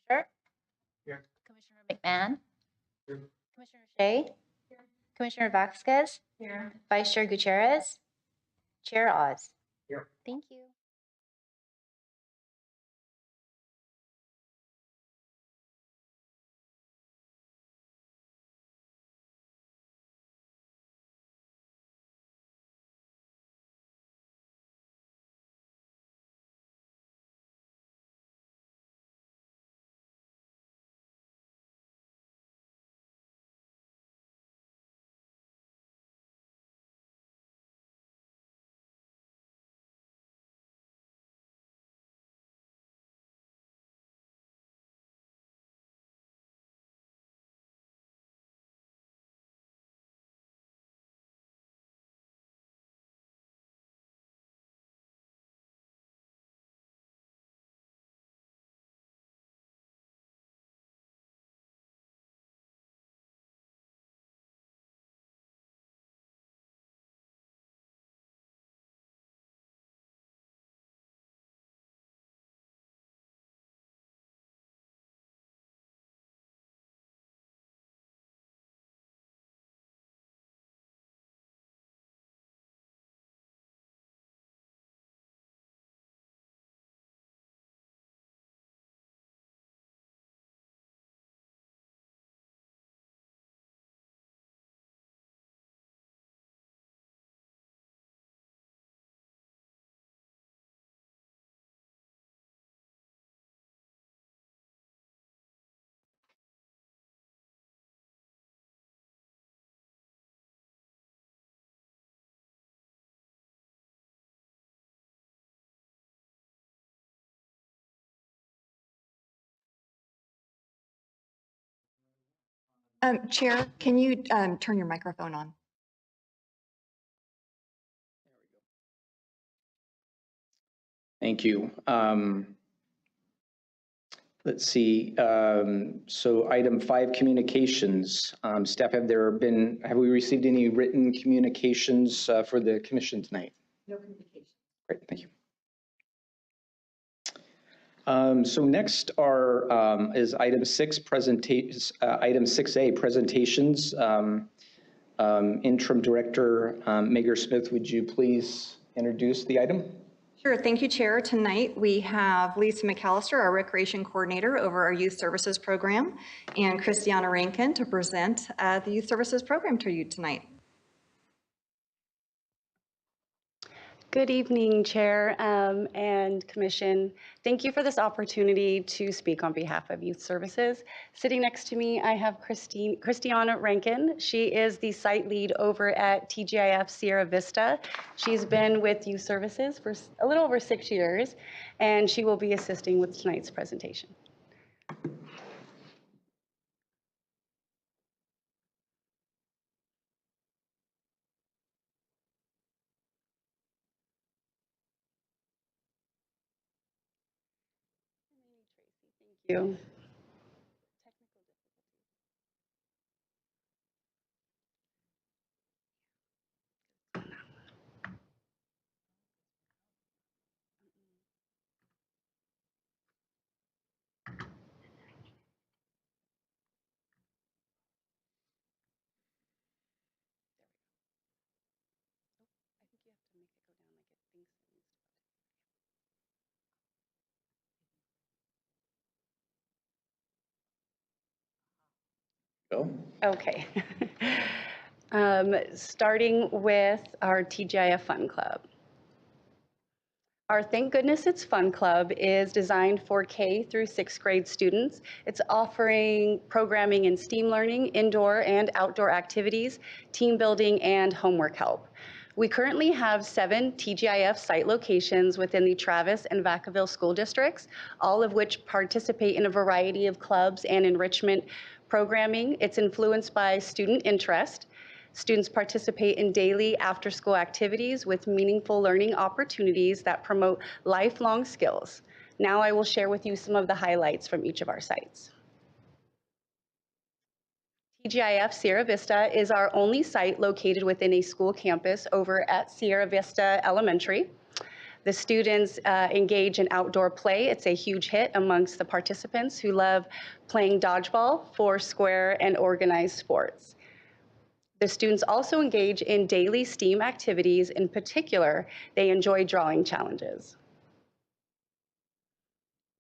Frazier. Here. Commissioner McMahon. Here. Commissioner Shea. Here. Commissioner Vasquez. Here. Vice Chair Gutierrez. Chair Oz. Here. Thank you. Chair, can you turn your microphone on? Thank you. Let's see. So item 5, communications. Staff, have we received any written communications for the commission tonight? No communication. Great, thank you. So next is item 6, item 6A, presentations. Interim Director Megar Smith, would you please introduce the item? Sure, thank you, Chair. Tonight we have Lisa McAllister, our Recreation Coordinator over our Youth Services Program, and Christiana Rankin to present the Youth Services Program to you tonight. Good evening, Chair and Commission. Thank you for this opportunity to speak on behalf of Youth Services. Sitting next to me, I have Christiana Rankin. She is the site lead over at TGIF Sierra Vista. She's been with Youth Services for a little over 6 years, and she will be assisting with tonight's presentation. Thank you. Go. Okay. Starting with our TGIF Fun Club. Our Thank Goodness It's Fun Club is designed for K through 6th grade students. It's offering programming in STEAM learning, indoor and outdoor activities, team building, and homework help. We currently have 7 TGIF site locations within the Travis and Vacaville school districts, all of which participate in a variety of clubs and enrichment programming. It's influenced by student interest. Students participate in daily after-school activities with meaningful learning opportunities that promote lifelong skills. Now I will share with you some of the highlights from each of our sites. TGIF Sierra Vista is our only site located within a school campus over at Sierra Vista Elementary. The students engage in outdoor play. It's a huge hit amongst the participants who love playing dodgeball, foursquare, and organized sports. The students also engage in daily STEAM activities. In particular, they enjoy drawing challenges.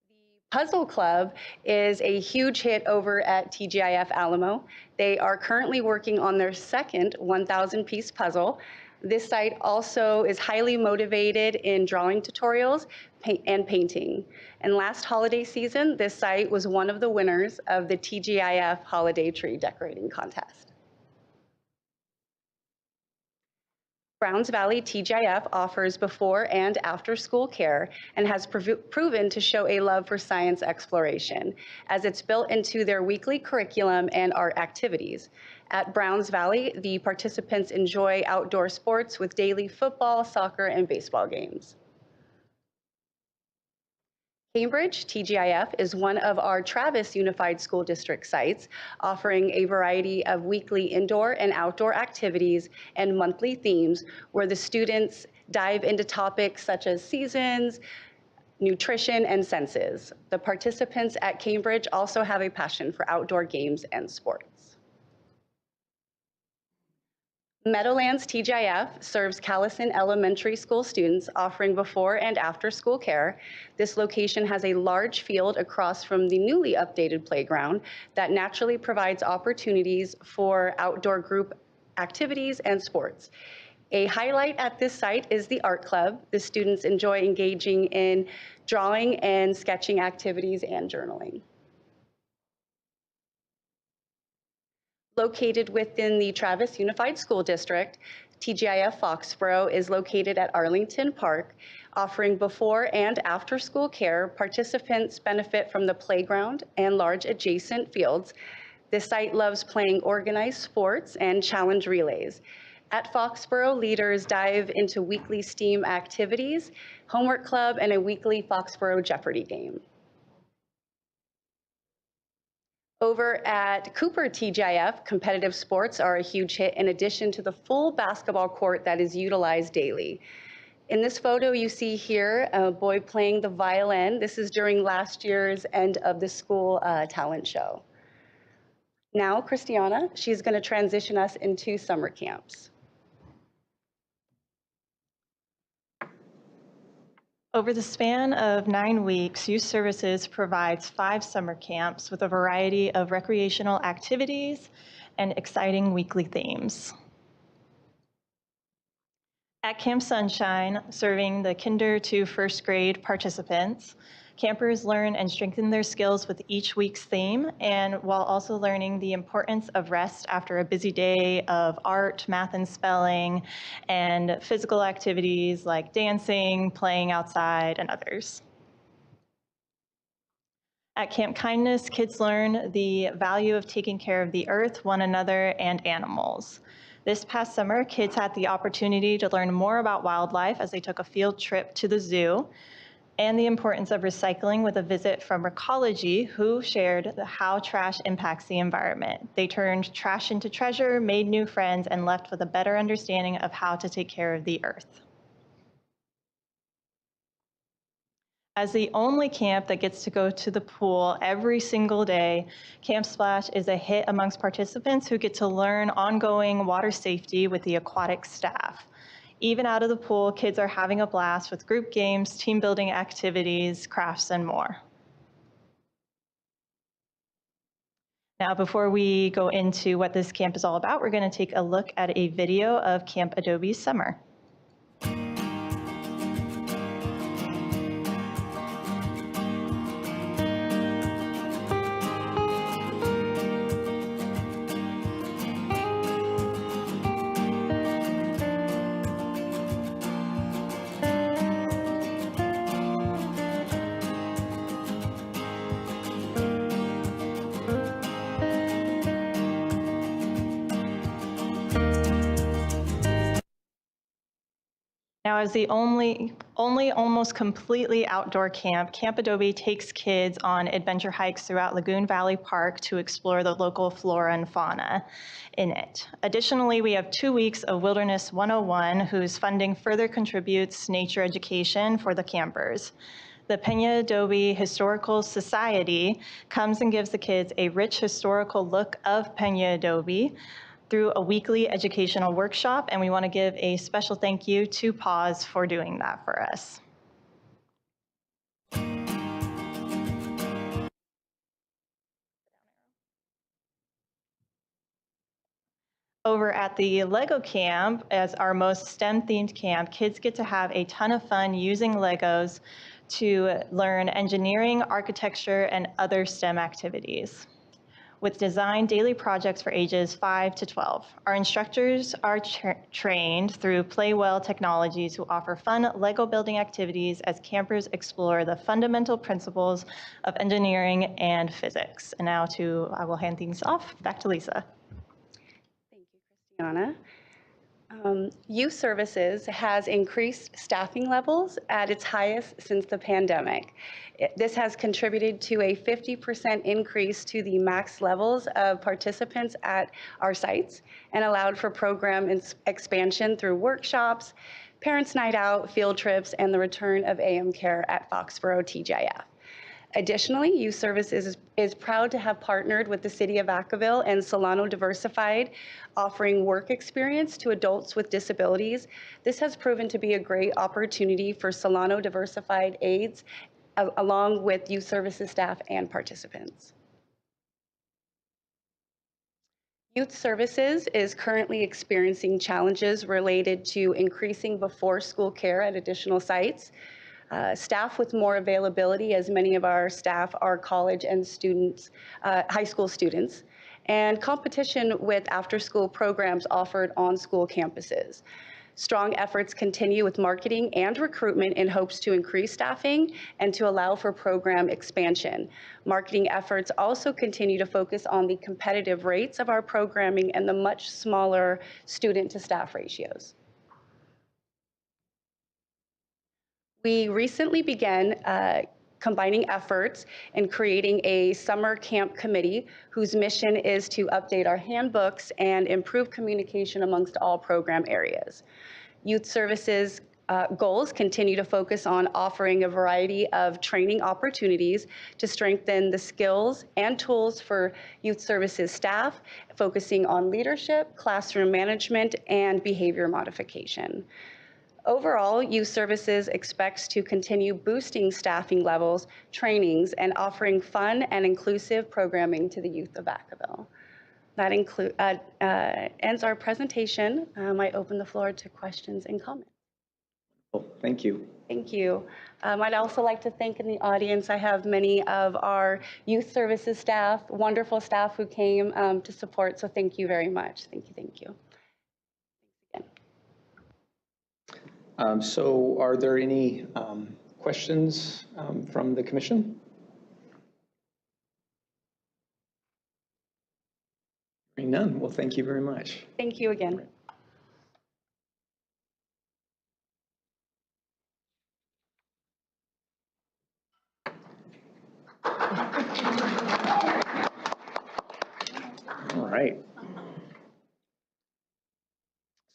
The Puzzle Club is a huge hit over at TGIF Alamo. They are currently working on their second 1,000-piece puzzle. This site also is highly motivated in drawing tutorials and painting. And last holiday season, this site was one of the winners of the TGIF Holiday Tree Decorating Contest. Browns Valley TGIF offers before and after school care and has proven to show a love for science exploration, as it's built into their weekly curriculum and art activities. At Browns Valley, the participants enjoy outdoor sports with daily football, soccer, and baseball games. Cambridge TGIF is one of our Travis Unified School District sites, offering a variety of weekly indoor and outdoor activities and monthly themes where the students dive into topics such as seasons, nutrition, and senses. The participants at Cambridge also have a passion for outdoor games and sports. Meadowlands TGIF serves Callison Elementary School students, offering before and after school care. This location has a large field across from the newly updated playground that naturally provides opportunities for outdoor group activities and sports. A highlight at this site is the art club. The students enjoy engaging in drawing and sketching activities and journaling. Located within the Travis Unified School District, TGIF Foxborough is located at Arlington Park, offering before and after school care. Participants benefit from the playground and large adjacent fields. This site loves playing organized sports and challenge relays. At Foxborough, leaders dive into weekly STEAM activities, homework club, and a weekly Foxborough Jeopardy game. Over at Cooper TGIF, competitive sports are a huge hit in addition to the full basketball court that is utilized daily. In this photo you see here a boy playing the violin. This is during last year's end of the school talent show. Now Christiana, she's going to transition us into summer camps. Over the span of 9 weeks, Youth Services provides 5 summer camps with a variety of recreational activities and exciting weekly themes. At Camp Sunshine, serving the kinder to first grade participants, campers learn and strengthen their skills with each week's theme, and while also learning the importance of rest after a busy day of art, math, and spelling, and physical activities like dancing, playing outside, and others. At Camp Kindness, kids learn the value of taking care of the earth, one another, and animals. This past summer, kids had the opportunity to learn more about wildlife as they took a field trip to the zoo, and the importance of recycling with a visit from Recology, who shared how trash impacts the environment. They turned trash into treasure, made new friends, and left with a better understanding of how to take care of the earth. As the only camp that gets to go to the pool every single day, Camp Splash is a hit amongst participants who get to learn ongoing water safety with the aquatic staff. Even out of the pool, kids are having a blast with group games, team building activities, crafts, and more. Now, before we go into what this camp is all about, we're going to take a look at a video of Camp Adobe's summer. Now, as the only almost completely outdoor camp, Camp Adobe takes kids on adventure hikes throughout Lagoon Valley Park to explore the local flora and fauna in it. Additionally, we have 2 weeks of Wilderness 101, whose funding further contributes nature education for the campers. The Peña Adobe Historical Society comes and gives the kids a rich historical look of Peña Adobe through a weekly educational workshop, and we want to give a special thank you to PAWS for doing that for us. Over at the Lego camp, as our most STEM-themed camp, kids get to have a ton of fun using Legos to learn engineering, architecture, and other STEM activities with design daily projects for ages 5 to 12. Our instructors are trained through Playwell Technologies, who offer fun Lego building activities as campers explore the fundamental principles of engineering and physics. And now I will hand things off back to Lisa. Thank you, Christiana. Youth Services has increased staffing levels at its highest since the pandemic. This has contributed to a 50% increase to the max levels of participants at our sites and allowed for program expansion through workshops, Parents' Night Out, field trips, and the return of AM Care at Foxborough TGIF. Additionally, Youth Services is proud to have partnered with the City of Vacaville and Solano Diversified, offering work experience to adults with disabilities. This has proven to be a great opportunity for Solano Diversified aides, along with Youth Services staff and participants. Youth Services is currently experiencing challenges related to increasing before-school care at additional sites. Staff with more availability, as many of our staff are college and students, high school students, and competition with after-school programs offered on school campuses. Strong efforts continue with marketing and recruitment in hopes to increase staffing and to allow for program expansion. Marketing efforts also continue to focus on the competitive rates of our programming and the much smaller student-to-staff ratios. We recently began combining efforts in creating a summer camp committee whose mission is to update our handbooks and improve communication amongst all program areas. Youth Services goals continue to focus on offering a variety of training opportunities to strengthen the skills and tools for Youth Services staff, focusing on leadership, classroom management, and behavior modification. Overall, Youth Services expects to continue boosting staffing levels, trainings, and offering fun and inclusive programming to the youth of Vacaville. That ends our presentation. I open the floor to questions and comments. Well, thank you. Thank you. I'd also like to thank in the audience, I have many of our Youth Services staff, wonderful staff who came to support, so thank you very much. Thank you, thank you. So are there any questions from the commission? Hearing none. Well, thank you very much. Thank you again. All right.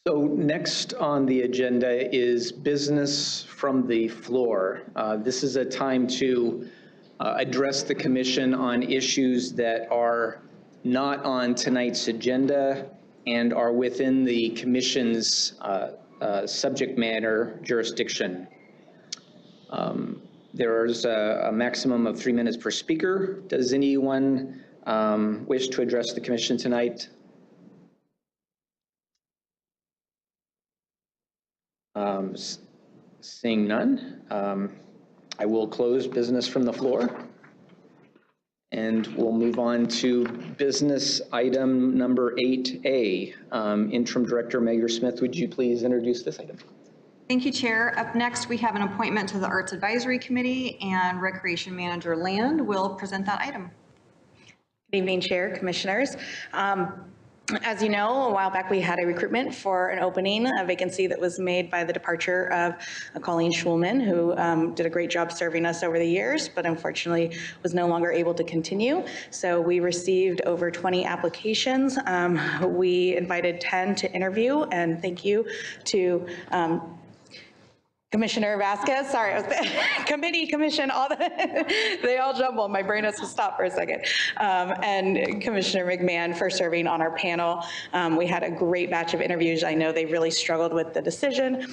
So next on the agenda is business from the floor. This is a time to address the commission on issues that are not on tonight's agenda and are within the commission's subject matter jurisdiction. There's a maximum of 3 minutes per speaker. Does anyone wish to address the commission tonight? Seeing none, I will close business from the floor. And we'll move on to business item number 8A. Interim Director Megar Smith, would you please introduce this item? Thank you, Chair. Up next, we have an appointment to the Arts Advisory Committee, and Recreation Manager Land will present that item. Good evening, Chair, Commissioners. As you know, a while back we had a recruitment for an opening, a vacancy that was made by the departure of Colleen Schulman, who did a great job serving us over the years, but unfortunately was no longer able to continue. So we received over 20 applications. We invited 10 to interview, and thank you to Commissioner Vasquez, sorry, I was commission, they all jumbled. My brain has to stop for a second. And Commissioner McMahon for serving on our panel. We had a great batch of interviews. I know they really struggled with the decision.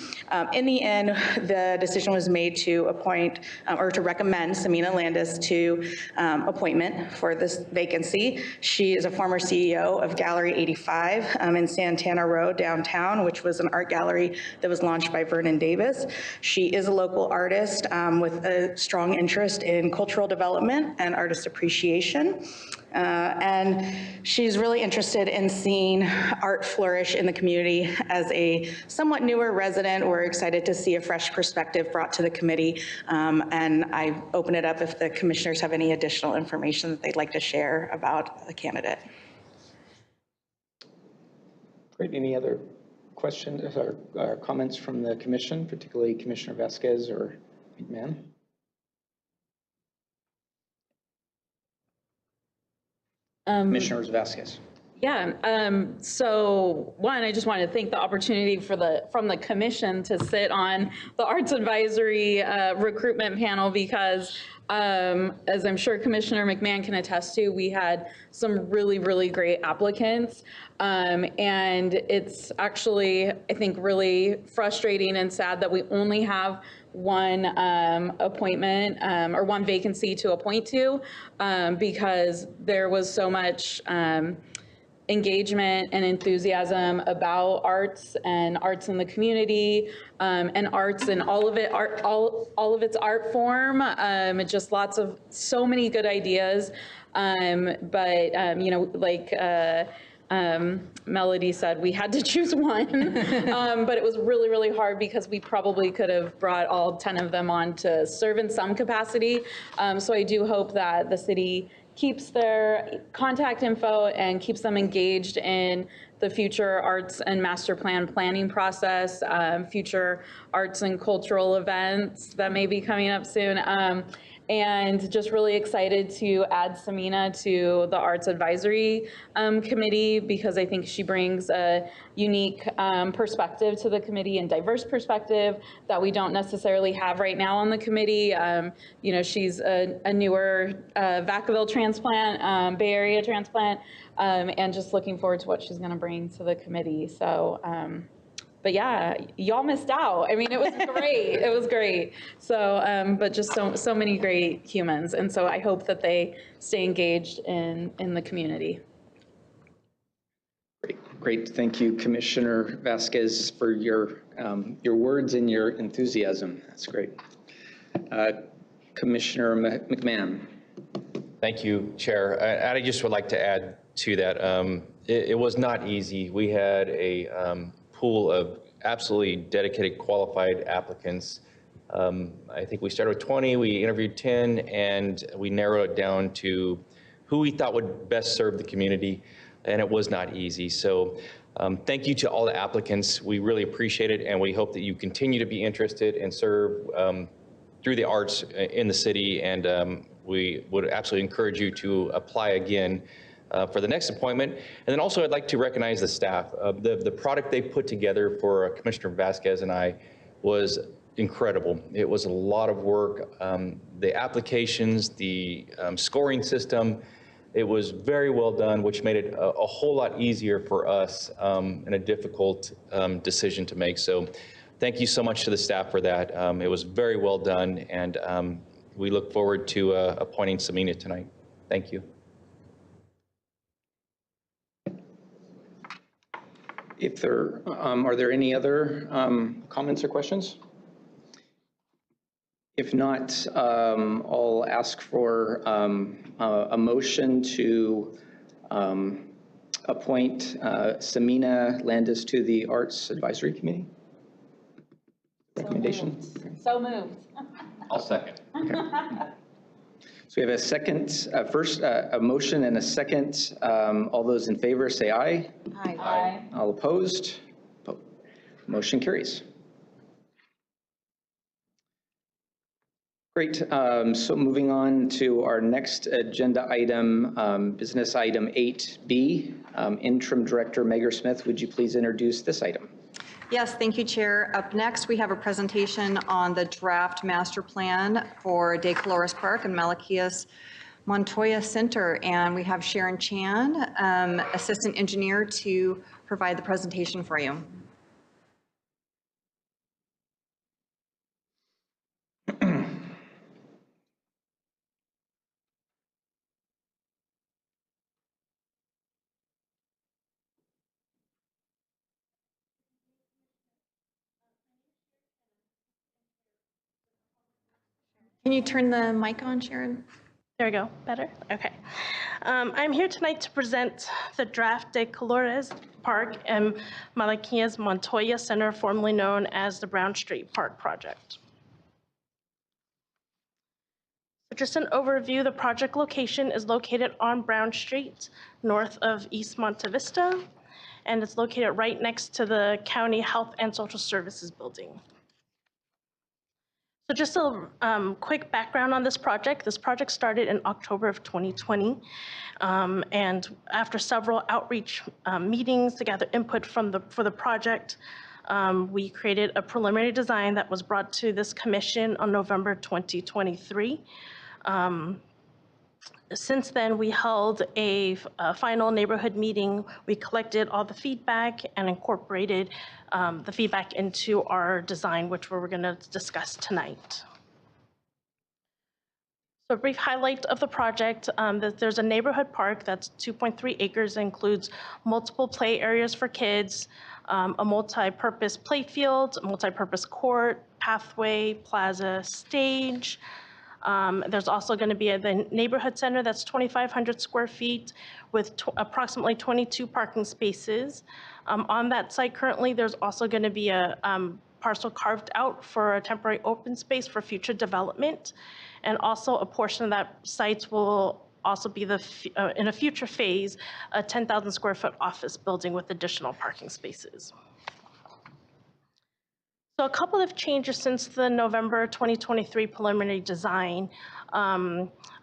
In the end, the decision was made to appoint or to recommend Samina Landis to appointment for this vacancy. She is a former CEO of Gallery 85 in Santana Row downtown, which was an art gallery that was launched by Vernon Davis. She is a local artist with a strong interest in cultural development and artist appreciation. And she's really interested in seeing art flourish in the community. As a somewhat newer resident, we're excited to see a fresh perspective brought to the committee. And I open it up if the commissioners have any additional information that they'd like to share about the candidate. Great. Any other questions or comments from the commission, particularly Commissioner Vasquez or McMahon? Commissioner Vasquez. Yeah, so one, I just wanted to thank the opportunity from the commission to sit on the Arts Advisory recruitment panel because as I'm sure Commissioner McMahon can attest to, we had some really, really great applicants. And it's actually, I think, really frustrating and sad that we only have one appointment or one vacancy to appoint to because there was so much engagement and enthusiasm about arts and arts in the community and arts and all of it, all of its art form. Just so many good ideas. But you know, like Melody said, we had to choose one, but it was really, really hard because we probably could have brought all 10 of them on to serve in some capacity. So I do hope that the city keeps their contact info and keeps them engaged in the future arts and master plan planning process, future arts and cultural events that may be coming up soon. And just really excited to add Samina to the Arts Advisory Committee because I think she brings a unique perspective to the committee and diverse perspective that we don't necessarily have right now on the committee. You know, she's a newer Vacaville transplant, Bay Area transplant, and just looking forward to what she's going to bring to the committee. So. But yeah, y'all missed out. I mean, it was great. It was great. So, but just so many great humans. And so I hope that they stay engaged in the community. Great. Thank you, Commissioner Vasquez, for your words and your enthusiasm. That's great. Commissioner McMahon. Thank you, Chair. I just would like to add to that. It was not easy. We had a pool of absolutely dedicated, qualified applicants. I think we started with 20, we interviewed 10, and we narrowed it down to who we thought would best serve the community, and it was not easy. So thank you to all the applicants. We really appreciate it, and we hope that you continue to be interested and serve through the arts in the city, and we would absolutely encourage you to apply again for the next appointment. And then also I'd like to recognize the staff. The product they put together for Commissioner Vasquez and I was incredible. It was a lot of work. The applications, the scoring system, it was very well done, which made it a whole lot easier for us in a difficult decision to make. So thank you so much to the staff for that. It was very well done, and we look forward to appointing Samina tonight. Thank you. If there are there any other comments or questions? If not, I'll ask for a motion to appoint Samina Landis to the Arts Advisory Committee. Recommendation? So moved. I'll second. Okay. So we have a second, first, a motion and a second. All those in favor say aye. Aye. All opposed? Motion carries. Great. So moving on to our next agenda item, business item 8B. Interim Director Megar Smith, would you please introduce this item? Yes, thank you, Chair. Up next, we have a presentation on the draft master plan for De Colores Park and Malachias Montoya Center. And we have Sharon Chan, Assistant Engineer, to provide the presentation for you. Can you turn the mic on, Sharon? There we go, better? Okay. I'm here tonight to present the draft De Colores Park and Malachias Montoya Center, formerly known as the Brown Street Park Project. So just an overview, the project location is located on Brown Street, north of East Monte Vista, and it's located right next to the County Health and Social Services Building. So just a quick background on this project. This project started in October of 2020. And after several outreach meetings to gather input for the project, we created a preliminary design that was brought to this commission on November 2023. Since then, we held a final neighborhood meeting. We collected all the feedback and incorporated the feedback into our design, which we're going to discuss tonight. So a brief highlight of the project, there's a neighborhood park that's 2.3 acres, includes multiple play areas for kids, a multi-purpose play field, a multi-purpose court, pathway, plaza, stage. There's also going to be the neighborhood center that's 2,500 square feet with approximately 22 parking spaces. On that site currently, there's also going to be a parcel carved out for a temporary open space for future development. And also a portion of that site will also be in a future phase, a 10,000 square foot office building with additional parking spaces. So a couple of changes since the November 2023 preliminary design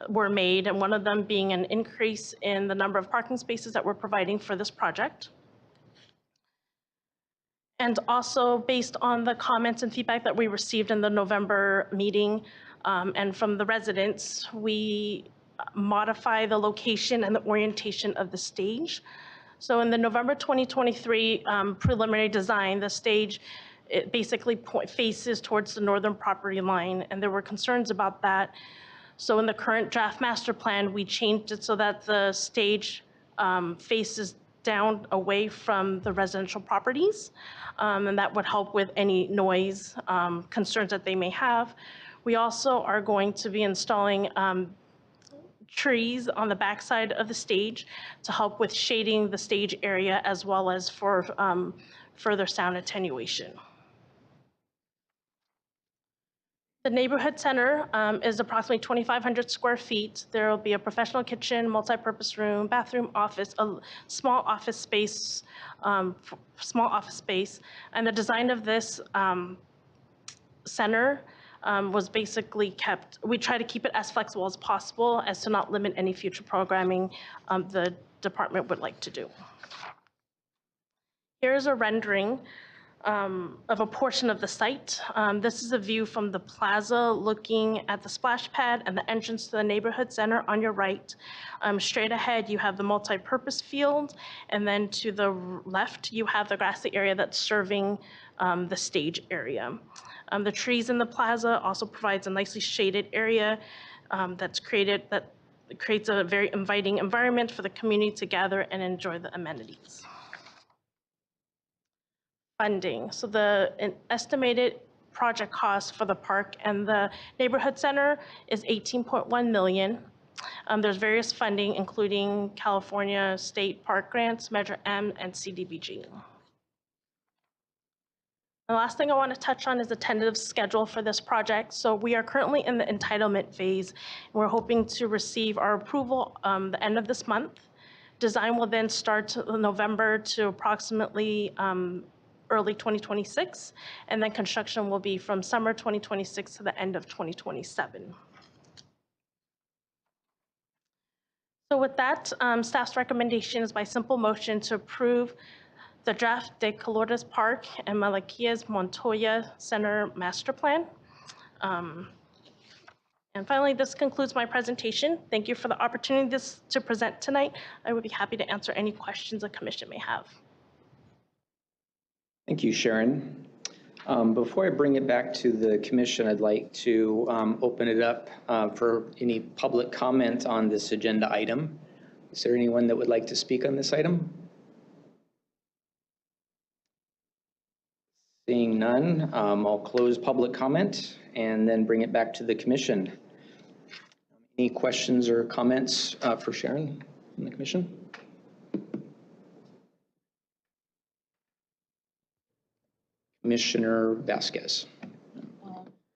were made, and one of them being an increase in the number of parking spaces that we're providing for this project. And also based on the comments and feedback that we received in the November meeting and from the residents, we modify the location and the orientation of the stage. So in the November 2023 preliminary design, the stage, it basically faces towards the northern property line, and there were concerns about that. So in the current draft master plan, we changed it so that the stage faces down away from the residential properties, and that would help with any noise concerns that they may have. We also are going to be installing trees on the backside of the stage to help with shading the stage area as well as for further sound attenuation. The neighborhood center is approximately 2,500 square feet. There will be a professional kitchen, multi-purpose room, bathroom, office, a small office space, And the design of this center was basically kept, we try to keep it as flexible as possible as to not limit any future programming the department would like to do. Here's a rendering of a portion of the site. This is a view from the plaza looking at the splash pad and the entrance to the neighborhood center on your right. Straight ahead, you have the multi-purpose field, and then to the left, you have the grassy area that's serving the stage area. The trees in the plaza also provides a nicely shaded area that creates a very inviting environment for the community to gather and enjoy the amenities. Funding. So the estimated project cost for the park and the neighborhood center is $18.1 million. There's various funding, including California State Park Grants, Measure M, and CDBG. The last thing I want to touch on is the tentative schedule for this project. So we are currently in the entitlement phase, and we're hoping to receive our approval the end of this month. Design will then start November to approximately early 2026, and then construction will be from summer 2026 to the end of 2027. So with that, staff's recommendation is by simple motion to approve the draft de Colores Park and Malaquias Montoya Center Master Plan. And finally, this concludes my presentation. Thank you for the opportunity to present tonight. I would be happy to answer any questions the commission may have. Thank you, Sharon. Before I bring it back to the commission, I'd like to open it up for any public comment on this agenda item. Is there anyone that would like to speak on this item? Seeing none, I'll close public comment and then bring it back to the commission. Any questions or comments for Sharon from the commission? Commissioner Vasquez.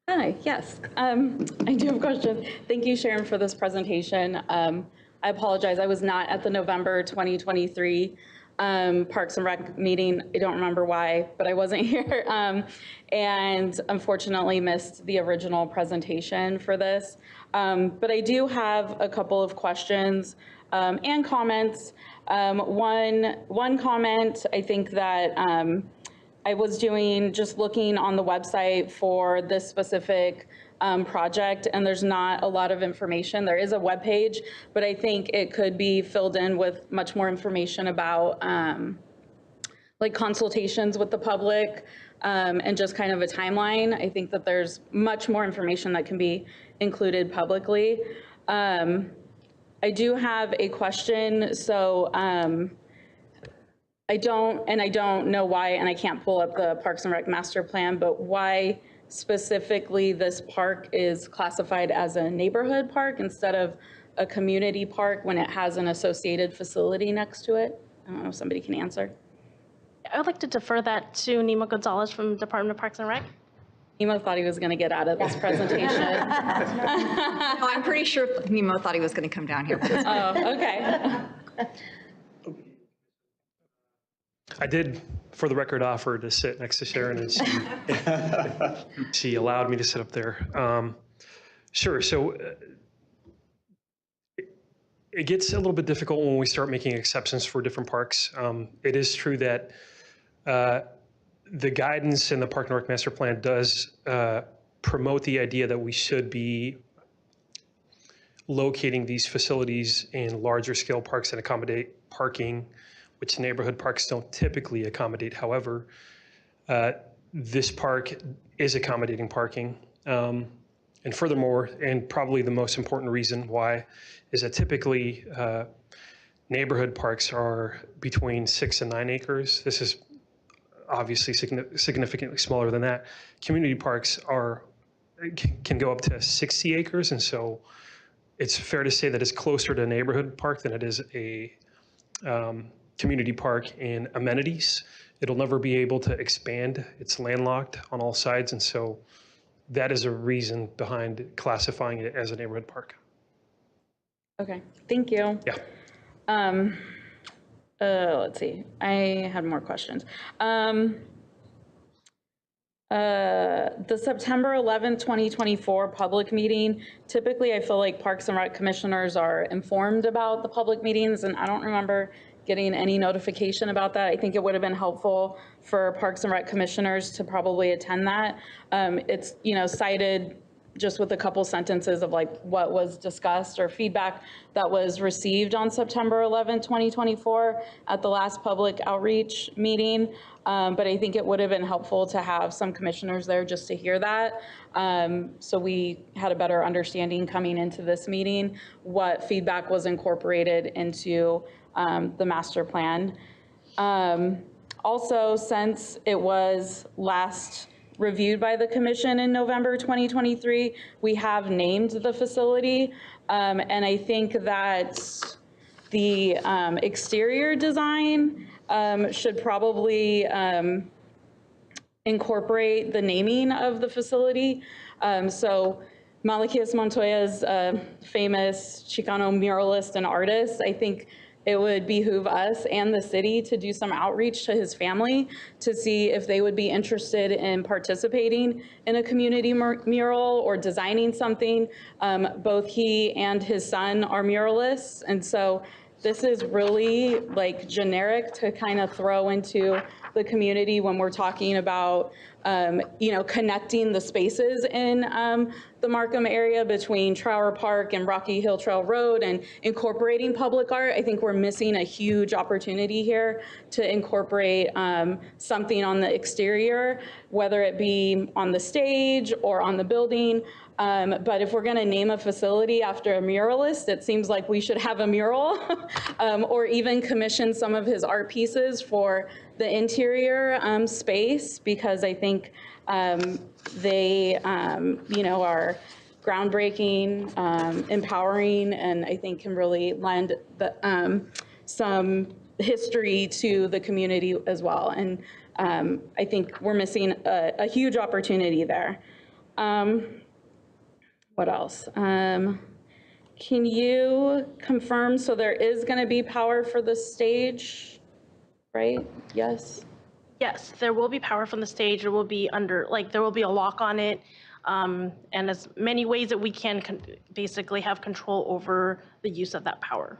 Hi, yes. I do have a question. Thank you, Sharon, for this presentation. I apologize, I was not at the November 2023 Parks and Rec meeting. I don't remember why, but I wasn't here. And unfortunately missed the original presentation for this. But I do have a couple of questions and comments. One comment, I think that I was just looking on the website for this specific project, and there's not a lot of information. There is a web page, but I think it could be filled in with much more information about like consultations with the public and just kind of a timeline. I think that there's much more information that can be included publicly. I do have a question. So I don't know why, and I can't pull up the Parks and Rec master plan, but why specifically this park is classified as a neighborhood park instead of a community park when it has an associated facility next to it? I don't know if somebody can answer. I would like to defer that to Nemo Gonzalez from Department of Parks and Rec. Nemo thought he was going to get out of this presentation. No, I'm pretty sure Nemo thought he was going to come down here. Oh, okay. I did, for the record, offer to sit next to Sharon, and she allowed me to sit up there. Sure. So it gets a little bit difficult when we start making exceptions for different parks. It is true that the guidance in the Park and Rec Master Plan does promote the idea that we should be locating these facilities in larger scale parks that accommodate parking, which neighborhood parks don't typically accommodate. However, this park is accommodating parking. And furthermore, and probably the most important reason why, is that typically neighborhood parks are between 6 and 9 acres. This is obviously significantly smaller than that. Community parks can go up to 60 acres. And so it's fair to say that it's closer to a neighborhood park than it is a community park in amenities. It'll never be able to expand. It's landlocked on all sides. And so that is a reason behind classifying it as a neighborhood park. Okay, thank you. Yeah. Let's see, I had more questions. The September 11th, 2024 public meeting, typically I feel like Parks and Rec commissioners are informed about the public meetings, and I don't remember getting any notification about that. I think it would have been helpful for Parks and Rec commissioners to probably attend that. It's, cited just with a couple sentences of like what was discussed or feedback that was received on September 11th, 2024 at the last public outreach meeting. But I think it would have been helpful to have some commissioners there just to hear that. So we had a better understanding coming into this meeting, what feedback was incorporated into the master plan. Also, since it was last reviewed by the commission in November 2023, we have named the facility. And I think that the exterior design should probably incorporate the naming of the facility. So Malachias Montoya is a famous Chicano muralist and artist. I think it would behoove us and the city to do some outreach to his family to see if they would be interested in participating in a community mural or designing something. Both he and his son are muralists, and so this is really like generic to kind of throw into the community when we're talking about connecting the spaces in the Markham area between Trower Park and Rocky Hill Trail Road and incorporating public art. I think we're missing a huge opportunity here to incorporate something on the exterior, whether it be on the stage or on the building. But if we're going to name a facility after a muralist, it seems like we should have a mural or even commission some of his art pieces for the interior space, because I think they are groundbreaking, empowering, and I think can really lend some history to the community as well. And I think we're missing a huge opportunity there. What else? Can you confirm, so there is going to be power for the stage, right? Yes? Yes, there will be power from the stage. It will be there will be a lock on it, and as many ways that we can basically have control over the use of that power.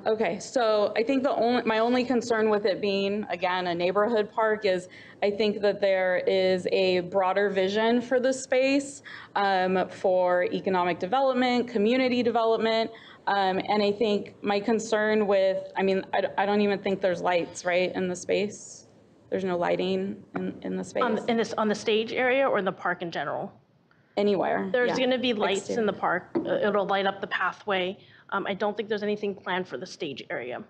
Okay, so I think my only concern with it being, again, a neighborhood park is I think that there is a broader vision for the space for economic development, community development, and I think my concern with, I don't even think there's lights, right, in the space? There's no lighting in the space? On the stage area or in the park in general? Anywhere. There's going to be lights Exterior. in the park. It'll light up the pathway. I don't think there's anything planned for the stage area.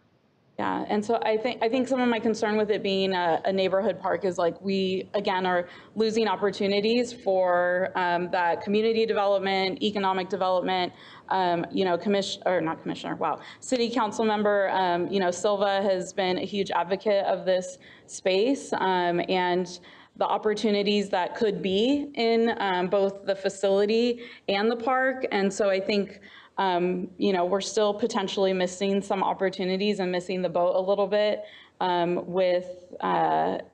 Yeah, and so I think some of my concern with it being a neighborhood park is like we, again, are losing opportunities for that community development, economic development, city council member, Silva has been a huge advocate of this space and the opportunities that could be in both the facility and the park. And so I think we're still potentially missing some opportunities and missing the boat a little bit with,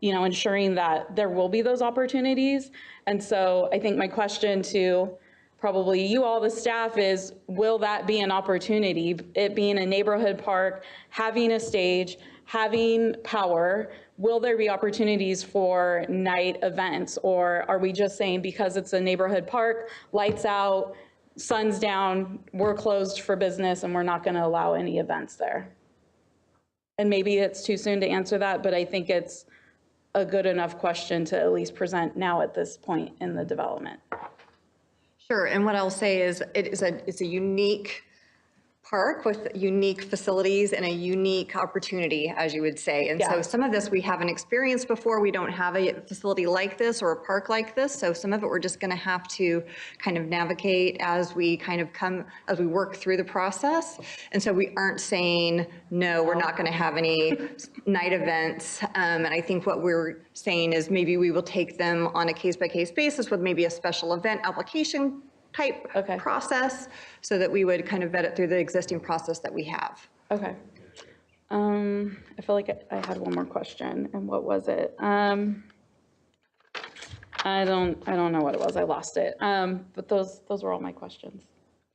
ensuring that there will be those opportunities. And so I think my question to probably you all, the staff, is will that be an opportunity? It being a neighborhood park, having a stage, having power, will there be opportunities for night events? Or are we just saying because it's a neighborhood park, lights out, sun's down, we're closed for business and we're not going to allow any events there? And maybe it's too soon to answer that, but I think it's a good enough question to at least present now at this point in the development. Sure, and what I'll say is it's a unique park with unique facilities and a unique opportunity, as you would say. And so some of this we haven't experienced before. We don't have a facility like this or a park like this. So some of it we're just going to have to kind of navigate as we as we work through the process. And so we aren't saying, no, we're not going to have any night events. And I think what we're saying is maybe we will take them on a case-by-case basis with maybe a special event application type process, so that we would kind of vet it through the existing process that we have. Okay. I feel like I had one more question, and what was it? I don't know what it was. I lost it. But those were all my questions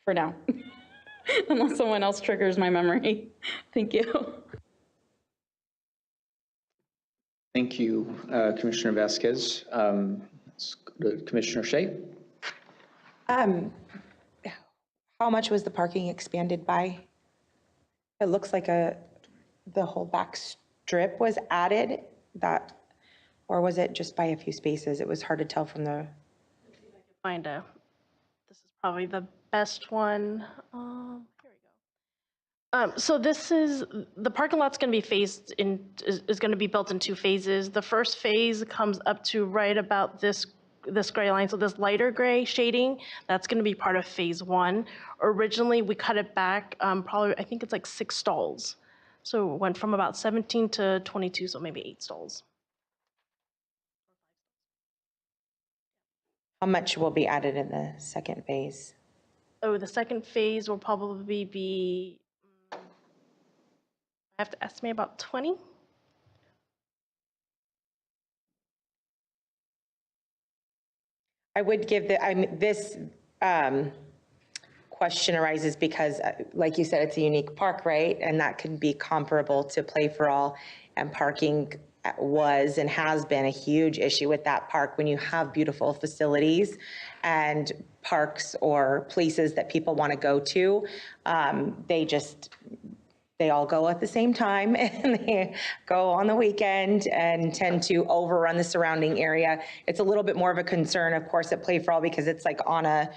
for now, unless someone else triggers my memory. Thank you. Thank you, Commissioner Vasquez. Let's go to Commissioner Shea. How much was the parking expanded by? It looks like the whole back strip was added, or was it just by a few spaces? It was hard to tell from the. This is probably the best one. Here we go. So this is, the parking lot's going to be is going to be built in 2 phases. The first phase comes up to right about this gray line, so this lighter gray shading, that's going to be part of phase 1. Originally, we cut it back probably, I think it's like 6 stalls. So it went from about 17 to 22, so maybe 8 stalls. How much will be added in the second phase? Oh, the second phase will probably be, I have to estimate about 20. I would give this question arises because, like you said, it's a unique park, right? And that can be comparable to Play for All, and parking was and has been a huge issue with that park. When you have beautiful facilities and parks or places that people want to go to, they all go at the same time, and they go on the weekend and tend to overrun the surrounding area. It's a little bit more of a concern, of course, at Play for All because it's like on a,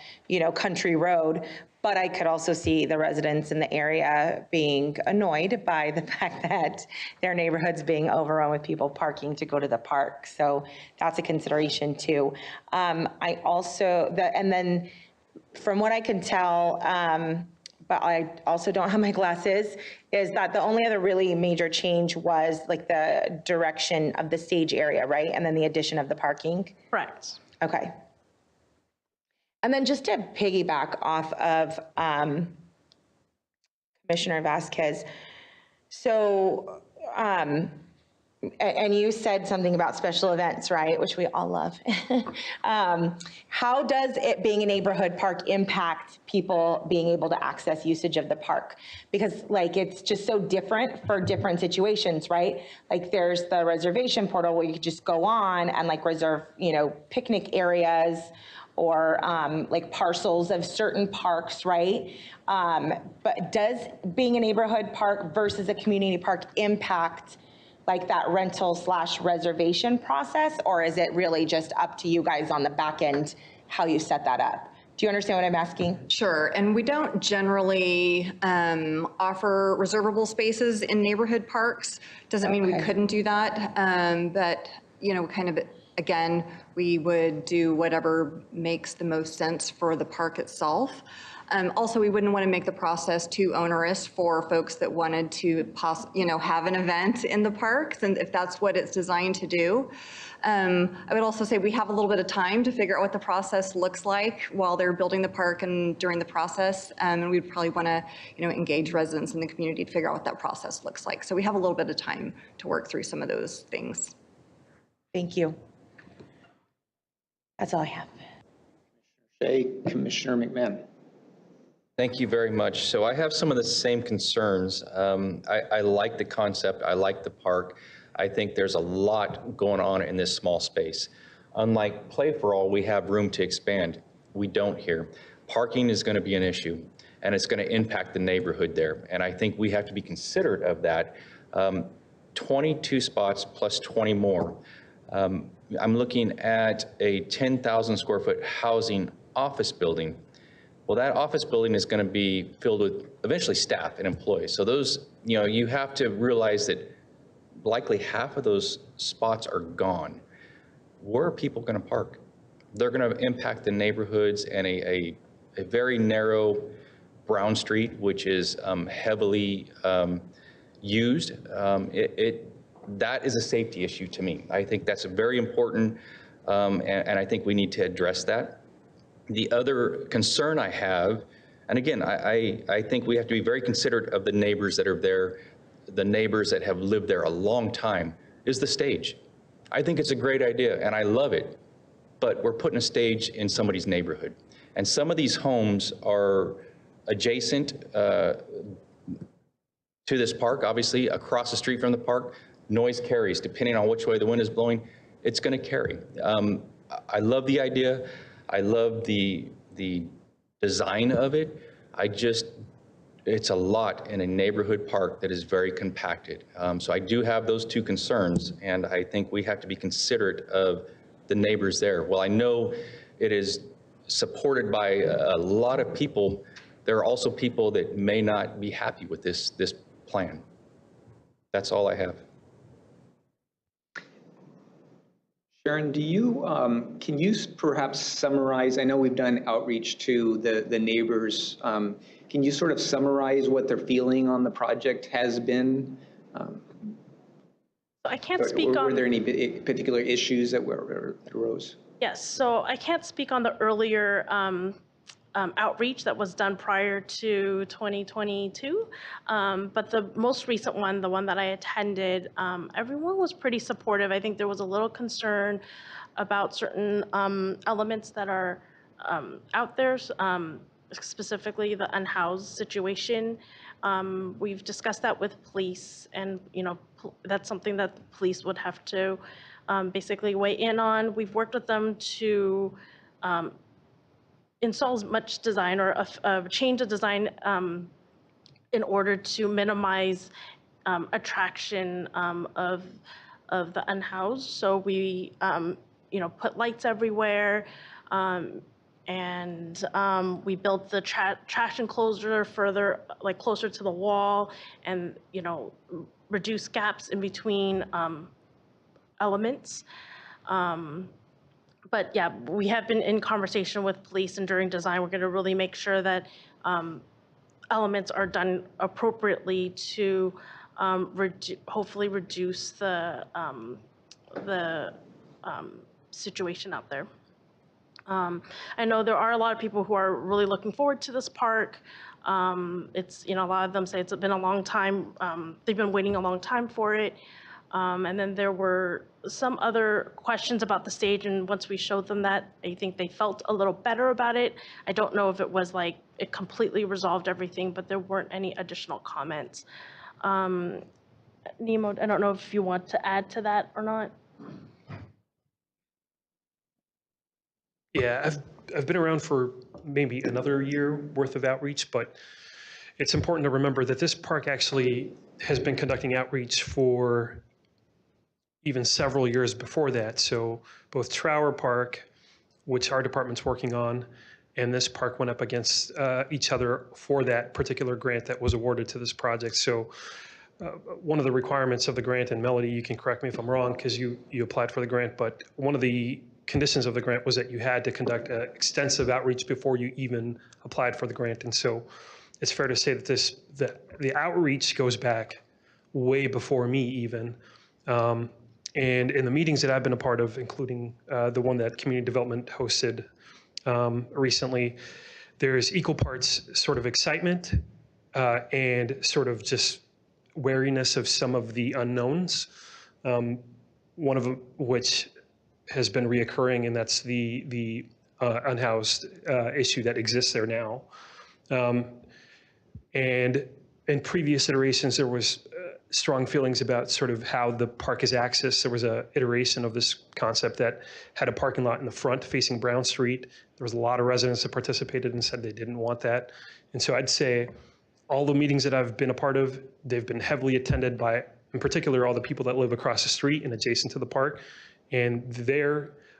country road. But I could also see the residents in the area being annoyed by the fact that their neighborhood's being overrun with people parking to go to the park. So that's a consideration too. And then from what I can tell, but I also don't have my glasses, is that the only other really major change was like the direction of the stage area, right? And then the addition of the parking? Correct. Okay. And then just to piggyback off of Commissioner Vasquez, so, and you said something about special events, right? Which we all love. How does it being a neighborhood park impact people being able to access usage of the park? Because like, it's just so different for different situations, right? Like there's the reservation portal where you could just go on and like reserve, picnic areas or like parcels of certain parks, right? But does being a neighborhood park versus a community park impact like that rental/reservation process, or is it really just up to you guys on the back end how you set that up? Do you understand what I'm asking? Sure, and we don't generally offer reservable spaces in neighborhood parks. Doesn't mean we couldn't do that, but kind of, again, we would do whatever makes the most sense for the park itself. Also, we wouldn't want to make the process too onerous for folks that wanted to have an event in the parks, and if that's what it's designed to do. I would also say we have a little bit of time to figure out what the process looks like while they're building the park and during the process, and we'd probably want to engage residents in the community to figure out what that process looks like. So we have a little bit of time to work through some of those things. Thank you. That's all I have. Commissioner McMahon. Thank you very much. So I have some of the same concerns. I like the concept. I like the park. I think there's a lot going on in this small space. Unlike Play for All, we have room to expand. We don't here. Parking is going to be an issue, and it's going to impact the neighborhood there. And I think we have to be considerate of that. 22 spots plus 20 more. I'm looking at a 10,000 square foot housing office building. Well, that office building is going to be filled with eventually staff and employees. So those, you have to realize that likely half of those spots are gone. Where are people going to park? They're going to impact the neighborhoods and a very narrow Brown Street, which is heavily used. That is a safety issue to me. I think that's very important, and I think we need to address that. The other concern I have, and again, I think we have to be very considerate of the neighbors that are there, the neighbors that have lived there a long time, is the stage. I think it's a great idea, and I love it, but we're putting a stage in somebody's neighborhood. And some of these homes are adjacent to this park, obviously, across the street from the park. Noise carries, depending on which way the wind is blowing, it's going to carry. I love the idea. I love the design of it. It's a lot in a neighborhood park that is very compacted. So I do have those two concerns, and I think we have to be considerate of the neighbors there. Well, I know it is supported by a lot of people. There are also people that may not be happy with this plan. That's all I have. Sharon, can you perhaps summarize, I know we've done outreach to the neighbors, can you sort of summarize what their feeling on the project has been? I can't speak on. Were there any particular issues that arose? Yes, so I can't speak on the earlier outreach that was done prior to 2022, but the most recent one, the one that I attended, everyone was pretty supportive. I think there was a little concern about certain elements that are out there, specifically the unhoused situation. We've discussed that with police, and that's something that the police would have to basically weigh in on. We've worked with them to install as much design or change the design in order to minimize attraction of the unhoused. So we put lights everywhere, and we built the trash enclosure further, like closer to the wall, and reduce gaps in between elements. But yeah, we have been in conversation with police, and during design, we're going to really make sure that elements are done appropriately to hopefully reduce the situation out there. I know there are a lot of people who are really looking forward to this park. It's, a lot of them say it's been a long time. They've been waiting a long time for it. And then there were some other questions about the stage, and once we showed them that, I think they felt a little better about it. I don't know if it was like it completely resolved everything, but there weren't any additional comments. Nemo, I don't know if you want to add to that or not. Yeah, I've been around for maybe another year worth of outreach, but it's important to remember that this park actually has been conducting outreach for even several years before that. So both Trower Park, which our department's working on, and this park went up against each other for that particular grant that was awarded to this project. So one of the requirements of the grant, and Melody, you can correct me if I'm wrong because you applied for the grant, but one of the conditions of the grant was that you had to conduct extensive outreach before you even applied for the grant. And so it's fair to say that the outreach goes back way before me even. And in the meetings that I've been a part of, including the one that Community Development hosted recently, there's equal parts sort of excitement and sort of just wariness of some of the unknowns, one of which has been reoccurring, and that's the unhoused issue that exists there now. And in previous iterations, there was strong feelings about sort of how the park is accessed. There was a iteration of this concept that had a parking lot in the front facing Brown Street. There was a lot of residents that participated and said they didn't want that. And so I'd say all the meetings that I've been a part of, they've been heavily attended by, in particular, all the people that live across the street and adjacent to the park. And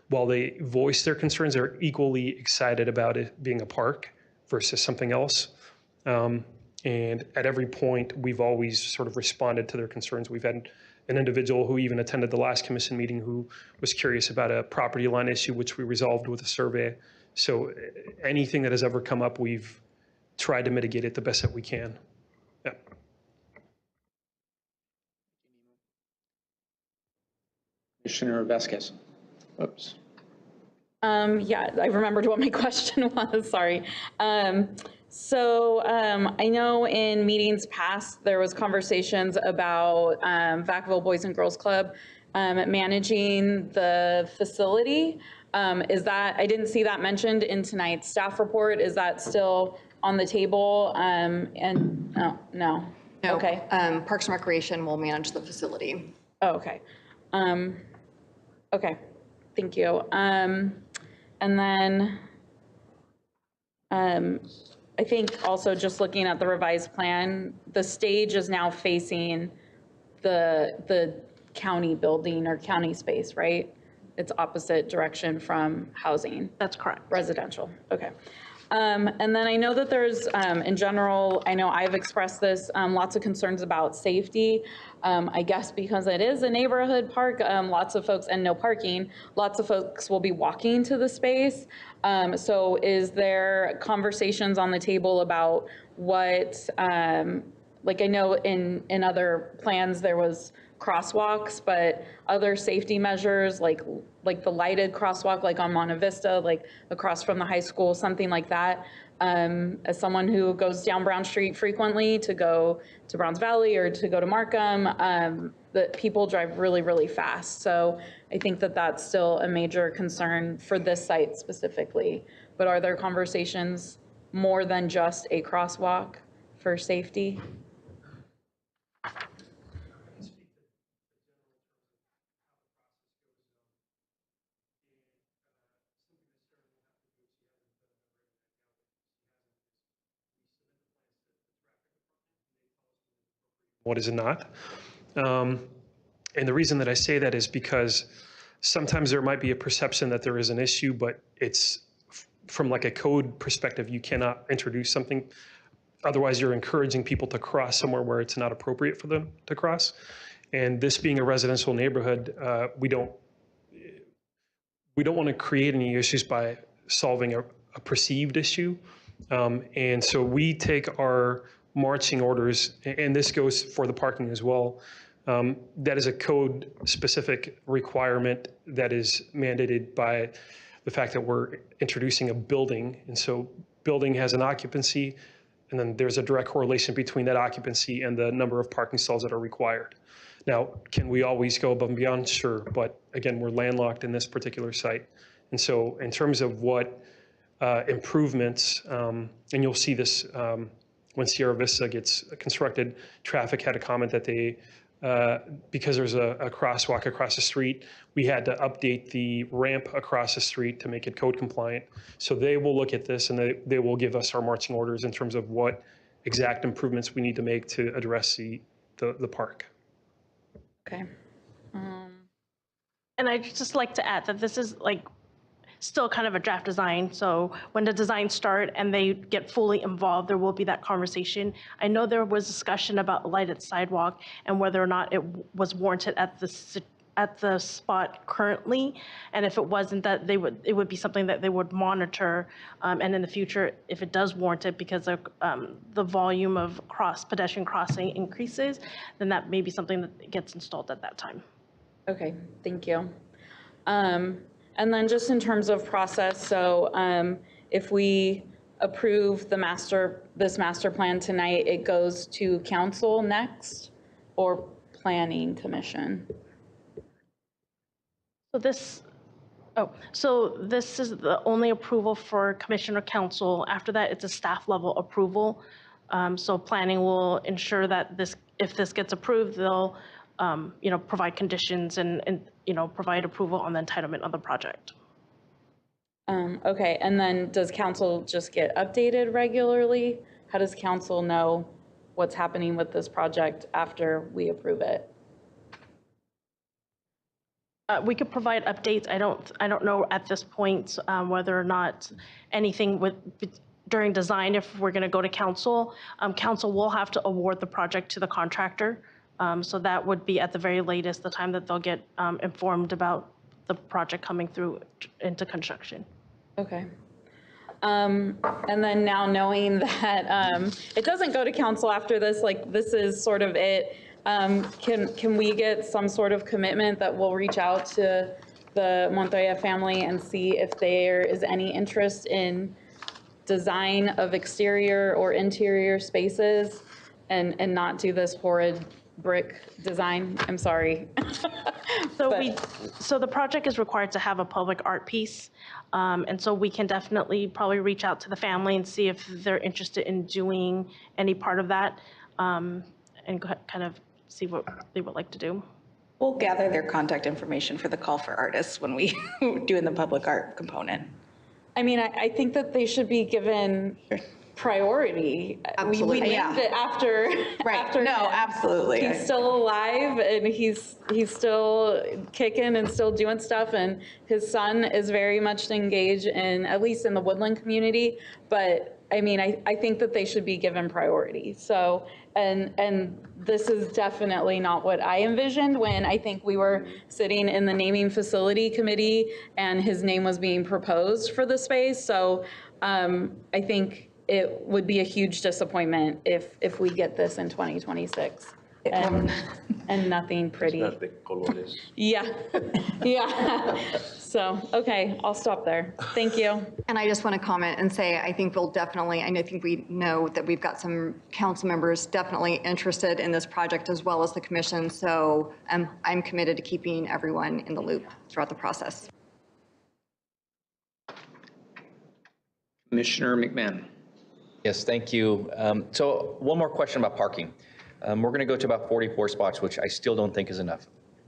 while they voice their concerns, they're equally excited about it being a park versus something else. And at every point, we've always sort of responded to their concerns. We've had an individual who even attended the last commission meeting who was curious about a property line issue, which we resolved with a survey. So anything that has ever come up, we've tried to mitigate it the best that we can. Yeah. Commissioner Vasquez. Oops. Yeah, I remembered what my question was, sorry. So I know in meetings past, there was conversations about Vacaville Boys and Girls Club managing the facility. I didn't see that mentioned in tonight's staff report. Is that still on the table? No. Okay. Parks and Recreation will manage the facility. Oh, okay. Okay, thank you. And then I think also just looking at the revised plan, the stage is now facing the county building or county space, right? It's opposite direction from housing. That's correct. Residential, okay. And then I know that there's, in general, I know I've expressed this, lots of concerns about safety. I guess because it is a neighborhood park, lots of folks, and no parking, lots of folks will be walking to the space. So is there conversations on the table about what, like I know in other plans there was crosswalks, but other safety measures like the lighted crosswalk, like on Monte Vista, like across from the high school, something like that. As someone who goes down Brown Street frequently to go to Browns Valley or to go to Markham, that people drive really, really fast. So I think that that's still a major concern for this site specifically. But are there conversations more than just a crosswalk for safety? What is it not? And the reason that I say that is because sometimes there might be a perception that there is an issue, but it's from like a code perspective, you cannot introduce something. Otherwise, you're encouraging people to cross somewhere where it's not appropriate for them to cross. And this being a residential neighborhood, we don't want to create any issues by solving a perceived issue. And so we take our marching orders, and this goes for the parking as well. That is a code specific requirement that is mandated by the fact that we're introducing a building. And so building has an occupancy, and then there's a direct correlation between that occupancy and the number of parking stalls that are required. Now, can we always go above and beyond? Sure, but again, we're landlocked in this particular site. And so in terms of what improvements, and you'll see this when Sierra Vista gets constructed, traffic had a comment that they, because there's a crosswalk across the street, we had to update the ramp across the street to make it code compliant. So they will look at this and they will give us our marching orders in terms of what exact improvements we need to make to address the park. Okay. And I'd just like to add that this is like still kind of a draft design. So when the designs start and they get fully involved, there will be that conversation. I know there was discussion about lighted sidewalk and whether or not it was warranted at the spot currently. And if it wasn't, that it would be something that they would monitor. And in the future, if it does warrant it because of the volume of pedestrian crossing increases, then that may be something that gets installed at that time. Okay, thank you. And then just in terms of process, so if we approve this master plan tonight, it goes to council next or planning commission? So this is the only approval for commission or council. After that, it's a staff level approval. So planning will ensure that if this gets approved, they'll provide conditions and provide approval on the entitlement of the project. Okay, and then does council just get updated regularly? How does council know what's happening with this project after we approve it? We could provide updates. I don't know at this point whether or not anything during design, if we're going to go to council, council will have to award the project to the contractor. So that would be at the very latest the time that they'll get informed about the project coming through into construction. Okay. And then now knowing that it doesn't go to council after this, like this is sort of it, can we get some sort of commitment that we'll reach out to the Montoya family and see if there is any interest in design of exterior or interior spaces and not do this horrid brick design? I'm sorry. So the project is required to have a public art piece. And so we can definitely probably reach out to the family and see if they're interested in doing any part of that and kind of see what they would like to do. We'll gather their contact information for the call for artists when we do in the public art component. I mean, I think that they should be given priority. Absolutely. We named it after. Right. After no, him. absolutely. He's still alive and he's still kicking and still doing stuff. And his son is very much engaged in, at least in the Woodland community. But I mean, I think that they should be given priority. So, and this is definitely not what I envisioned when I think we were sitting in the naming facility committee and his name was being proposed for the space. So I think it would be a huge disappointment if we get this in 2026. and nothing pretty. Yeah, yeah. So, okay, I'll stop there. Thank you. And I just want to comment and say, I think we'll definitely, and I think we know that we've got some council members definitely interested in this project as well as the commission. So I'm committed to keeping everyone in the loop throughout the process. Commissioner McMahon. Yes, thank you. So one more question about parking. We're going to go to about 44 spots, which I still don't think is enough.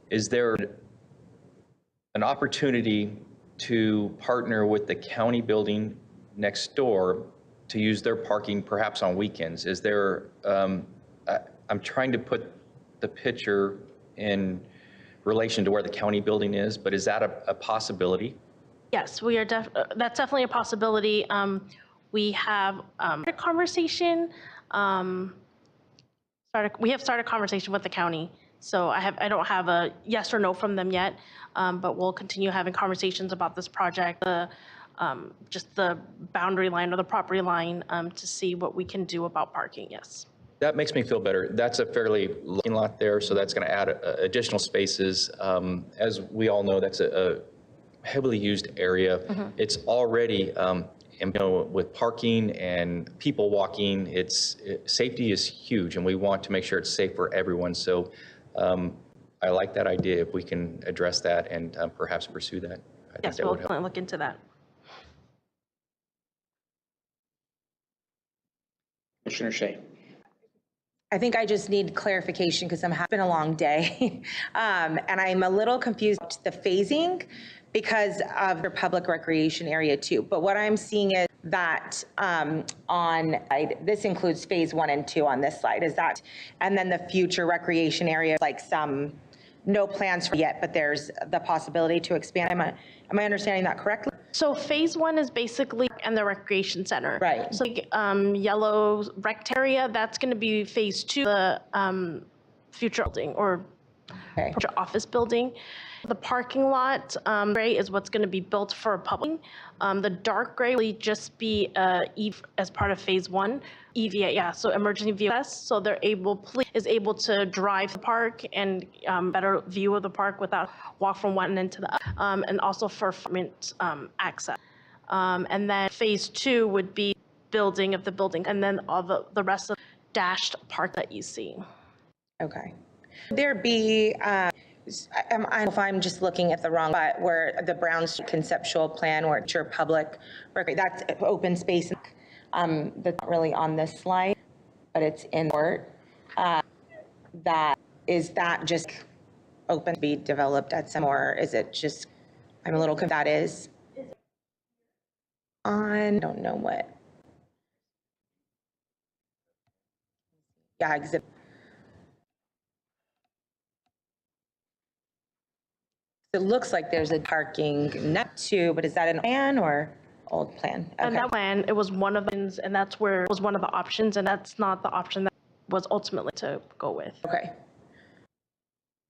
Is there an opportunity to partner with the county building next door to use their parking perhaps on weekends? Is there, I'm trying to put the picture in relation to where the county building is, but is that a possibility? Yes, we are. That's definitely a possibility. We have a conversation. We have started a conversation with the county. So I don't have a yes or no from them yet, but we'll continue having conversations about this project, just the boundary line or the property line, to see what we can do about parking. Yes. That makes me feel better. That's a fairly long lot there, so that's going to add additional spaces. As we all know, that's a heavily used area. Mm-hmm. It's already, with parking and people walking, safety is huge, and we want to make sure it's safe for everyone. So I like that idea if we can address that and perhaps pursue that. I think Yes, that we'll would help. look into that. Commissioner Shea. I think I just need clarification because it's been a long day. And I'm a little confused about the phasing because of the public recreation area too. But what I'm seeing is that this includes phase 1 and 2 on this slide, is that, and then the future recreation area, like some, no plans for yet, but there's the possibility to expand. Am I understanding that correctly? So phase 1 is basically in the recreation center. Right. So yellow rect area, that's going to be phase 2, the future building or future office building. The parking lot gray is what's going to be built for public. The dark gray will just be as part of phase 1. EVA, yeah, so emergency vehicle, so they're able to drive the park and better view of the park without walk from one end to the other, and also for apartment access. And then phase 2 would be building of the building, and then all the rest of the dashed park that you see. Okay. Would there be, I don't know if I'm just looking at the wrong spot, where the Brown Street conceptual plan, where it's your public, that's open space, that's not really on this slide, but it's in court. Is that just open to be developed at some, or is it just, I'm a little confused. That is on, I don't know what. Yeah, exhibit. It looks like there's a parking net too, but is that an plan or old plan? Okay. And that plan, it was one of the things, and that's where it was one of the options, and that's not the option that was ultimately to go with. Okay.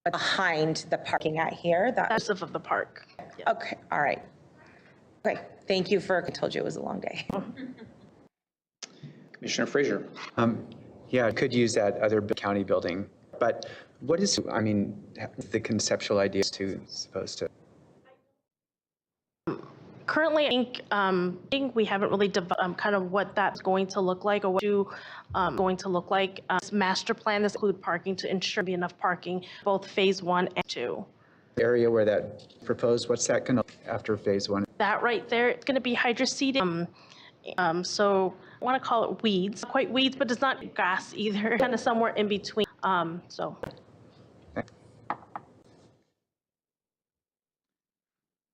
But behind the parking out here, That's of the park. Yeah. okay, all right. Okay, thank you for, I told you it was a long day. Commissioner Frazier. Yeah, I could use that other county building, but what is, the conceptual idea to supposed to? Currently, I think we haven't really developed kind of what that's going to look like, or what going to look like. This master plan, this include parking to ensure be enough parking, both phase 1 and 2. The area where that proposed, what's that going to after phase 1? That right there, it's going to be hydroseeded. So I want to call it weeds, not quite weeds, but it's not grass either, kind of somewhere in between. So.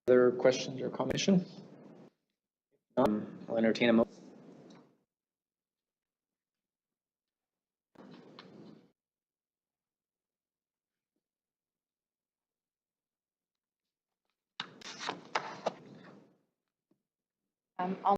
Other questions or comments? I'll entertain a motion. I'll